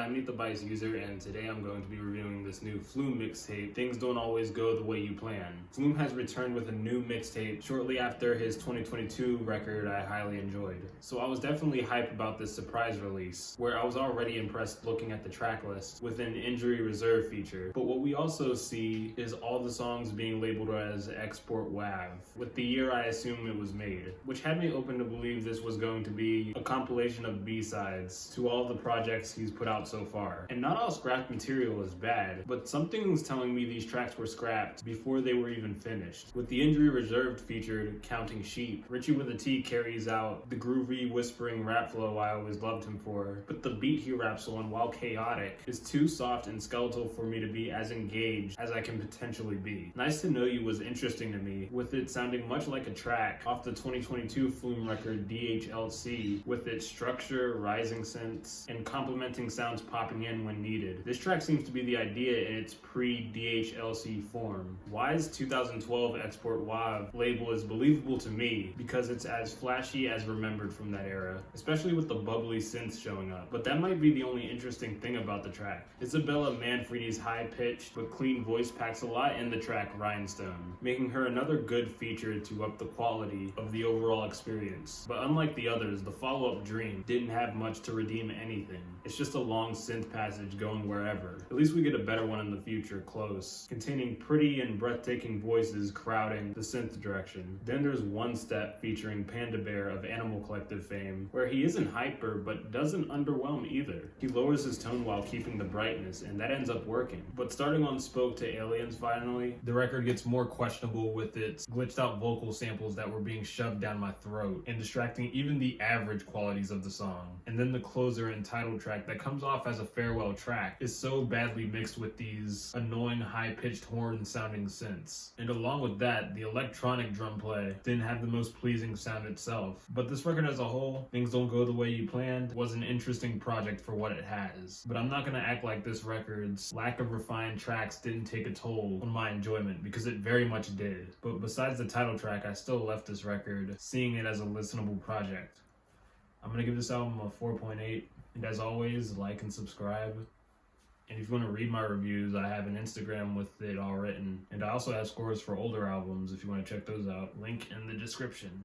I'm Meet the Bice User, and today I'm going to be reviewing this new Flume mixtape, Things Don't Always Go the Way You Plan. Flume has returned with a new mixtape shortly after his 2022 record I highly enjoyed. So I was definitely hyped about this surprise release, where I was already impressed looking at the track list with an injury reserve feature. But what we also see is all the songs being labeled as Export WAV, with the year I assume it was made, which had me open to believe this was going to be a compilation of B-sides to all the projects he's put out so far. And not all scrapped material is bad, but something's telling me these tracks were scrapped before they were even finished. With the injury reserved featured Counting Sheep, Richie with a T carries out the groovy, whispering rap flow I always loved him for, but the beat he raps on, while chaotic, is too soft and skeletal for me to be as engaged as I can potentially be. Nice to Know You was interesting to me, with it sounding much like a track off the 2022 Flume record DHLC, with its structure, rising synths, and complementing sounds popping in when needed. This track seems to be the idea in its pre-DHLC form. Why's 2012 Export WAV label is believable to me because it's as flashy as remembered from that era, especially with the bubbly synths showing up. But that might be the only interesting thing about the track. Isabella Manfredi's high-pitched but clean voice packs a lot in the track Rhinestone, making her another good feature to up the quality of the overall experience. But unlike the others, the follow-up Dream didn't have much to redeem anything. It's just a long synth passage going wherever. At least we get a better one in the future, Close, containing pretty and breathtaking voices crowding the synth direction. Then there's One Step featuring Panda Bear of Animal Collective fame, where he isn't hyper but doesn't underwhelm either. He lowers his tone while keeping the brightness, and that ends up working. But starting on Spoke to Aliens finally, the record gets more questionable with its glitched out vocal samples that were being shoved down my throat and distracting even the average qualities of the song. And then the closer and title track that comes off as a farewell track is so badly mixed with these annoying high-pitched horn sounding synths. And along with that, the electronic drum play didn't have the most pleasing sound itself. But this record as a whole, Things Don't Go the Way You Planned, was an interesting project for what it has. But I'm not gonna act like this record's lack of refined tracks didn't take a toll on my enjoyment, because it very much did. But besides the title track, I still left this record seeing it as a listenable project. I'm gonna give this album a 4.8, and as always, like and subscribe. And if you want to read my reviews, I have an Instagram with it all written, and I also have scores for older albums if you want to check those out. Link in the description.